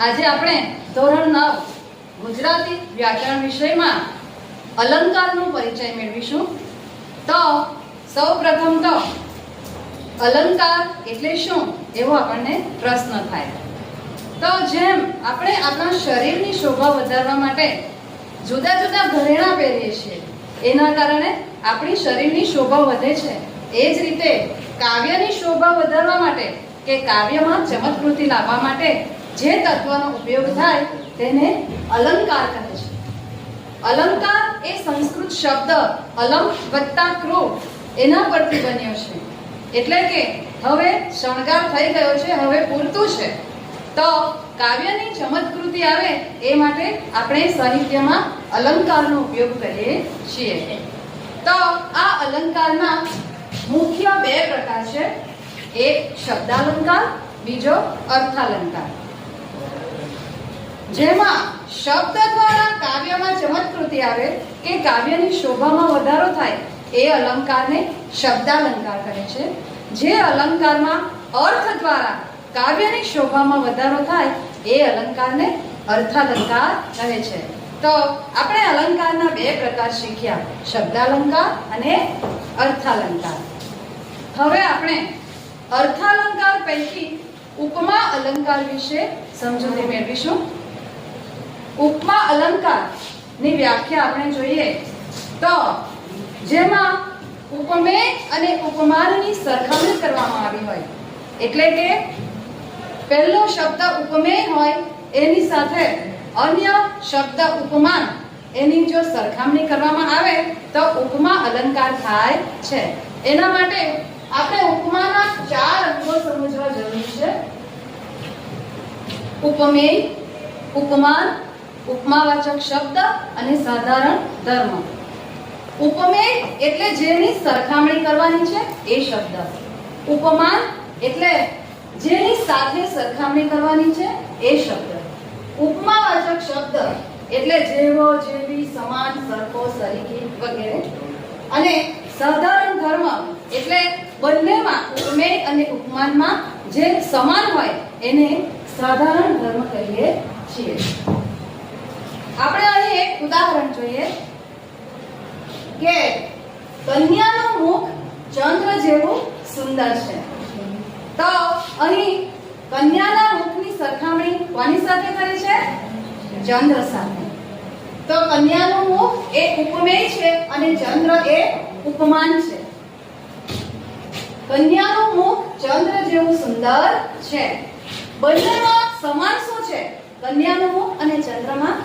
આજે આપણે ધોરણ 9 ગુજરાતી વ્યાકરણ વિષયમાં અલંકારનો પરિચય મેળવીશું। તો સૌપ્રથમ તો અલંકાર એટલે શું એવો આપણને પ્રશ્ન થાય। તો જેમ આપણે આપણા શરીરની શોભા વધારવા માટે જુદા જુદા ઘરેણાં પહેરીએ છીએ, એના કારણે આપણી શરીરની શોભા વધે છે, એ જ રીતે કાવ્યની શોભા વધારવા માટે કે કાવ્યમાં ચમત્કૃતિ લાવવા માટે જે તત્વનો ઉપયોગ થાય તેને અલંકાર કહે છે। અલંકાર એ સંસ્કૃત શબ્દ અલમ વત્તા કૃ એના પરથી બન્યો છે, એટલે કે હવે શણગાર થઈ ગયો છે, હવે પૂરતું છે। તો કાવ્યની ચમત્કૃતિ આવે એ માટે આપણે સાહિત્યમાં અલંકારનો ઉપયોગ કરીએ છીએ। તો આ અલંકારના મુખ્ય બે પ્રકાર છે, એક શબ્દાલંકાર, બીજો અર્થાલંકાર। જેમાં શબ્દ દ્વારા કાવ્યમાં ચમત્કૃતિ આવે કે કાવ્યની શોભામાં વધારો થાય એ અલંકારને શબ્દાલંકાર કહે છે। જે અલંકારમાં અર્થ દ્વારા કાવ્યની શોભામાં વધારો થાય એ અલંકારને અર્થાલંકાર કહે છે। તો આપણે અલંકારના બે પ્રકાર શીખ્યા, શબ્દાલંકાર અને અર્થાલંકાર। હવે આપણે અર્થાલંકાર પૈકી ઉપમા અલંકાર વિશે સમજૂતી મેળવીશું। ઉપમા અલંકારની વ્યાખ્યા આપણે જોઈએ તો જેમાં ઉપમેય અને ઉપમાનની સરખામણી કરવામાં આવી હોય, એટલે કે પહેલો શબ્દ ઉપમેય હોય એની સાથે અન્ય શબ્દ ઉપમાન એની જો સરખામણી કરવામાં આવે તો ઉપમા અલંકાર થાય છે। એના માટે આપણે ઉપમાના 4 અંગો સમજવા જરૂરી છે: ઉપમેય, ઉપમાન, ઉપમાવાચક શબ્દ અને સાધારણ ધર્મ। ઉપમેય એટલે જેની સરખામણી કરવાની છે એ શબ્દ, ઉપમાન એટલે જેની સાથે સરખામણી કરવાની છે એ શબ્દ, ઉપમાવાચક શબ્દ એટલે જેવો, જેવી, સમાન, સરખો, સરીખી વગેરે, અને સાધારણ ધર્મ એટલે બંનેમાં ઉપમેય અને ઉપમાનમાં જે સમાન હોય એને સાધારણ ધર્મ કહીએ છીએ। આપણે અહીં એક ઉદાહરણ જોઈએ કે કન્યાનું મુખ ચંદ્ર જેવું સુંદર છે। તો અહીં કન્યાના મુખની સરખામણી કોની સાથે કરી છે? ચંદ્ર સાથે। તો કન્યાનું મુખ એ ઉપમેય છે અને ચંદ્ર એ ઉપમાન છે। કન્યાનું મુખ ચંદ્ર જેવું સુંદર છે, બંનેમાં સમાન શું છે? કન્યાનું મુખ અને ચંદ્રમાં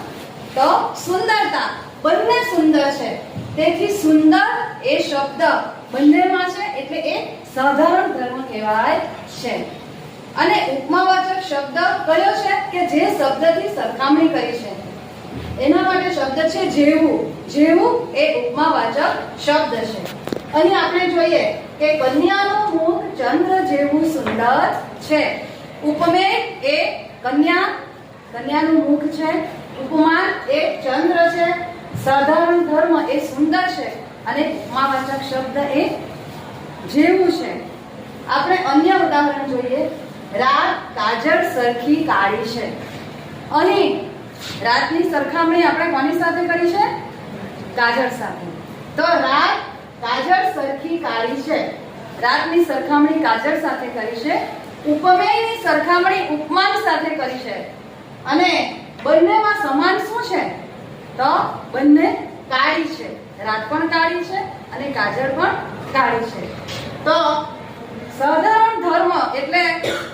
તો સુંદરતા, બંને સુંદર છે, તેથી સુંદર એ શબ્દ બંનેમાં છે એટલે એ સાધારણ ધર્મ કહેવાય છે। અને ઉપમાવાચક શબ્દ કયો છે કે જે શબ્દથી સરખામણી કરી છે, એના માટે શબ્દ છે જેવું। જેવું એ ઉપમાવાચક શબ્દ છે। અહીં આપણે જોઈએ કે કન્યાનું મુખ ચંદ્ર જેવું સુંદર છે, ઉપમેય એ કન્યાનું મુખ છે, ઉપમાન એ ચંદ્ર છે, સાધારણ ધર્મ એ સુંદર છે અને ઉપમાવાચક શબ્દ એ જેવું છે। આપણે અન્ય ઉદાહરણ જોઈએ, રાત કાજળ સરખી કાળી છે। અહીં રાતની સરખામણી આપણે કોની સાથે કરી છે? કાજળ સાથે। તો રાત કાજળ સરખી કાળી છે, રાતની સરખામણી કાજળ સાથે કરી છે, ઉપમેયની સરખામણી ઉપમાન સાથે કરી છે, અને બંનેમાં સમાન શું છે? તો બંને કાળી છે, રાત પણ કાળી છે અને કાજળ પણ કાળી છે। તો સાધારણ ધર્મ એટલે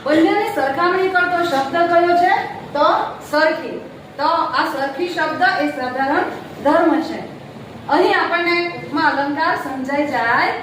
બંનેની સરખામણી કરતો શબ્દ કયો છે? તો સરખી। તો આ સરખી શબ્દ એ સાધારણ ધર્મ છે। અહીં આપણને ઉપમા અલંકાર સમજાઈ જાય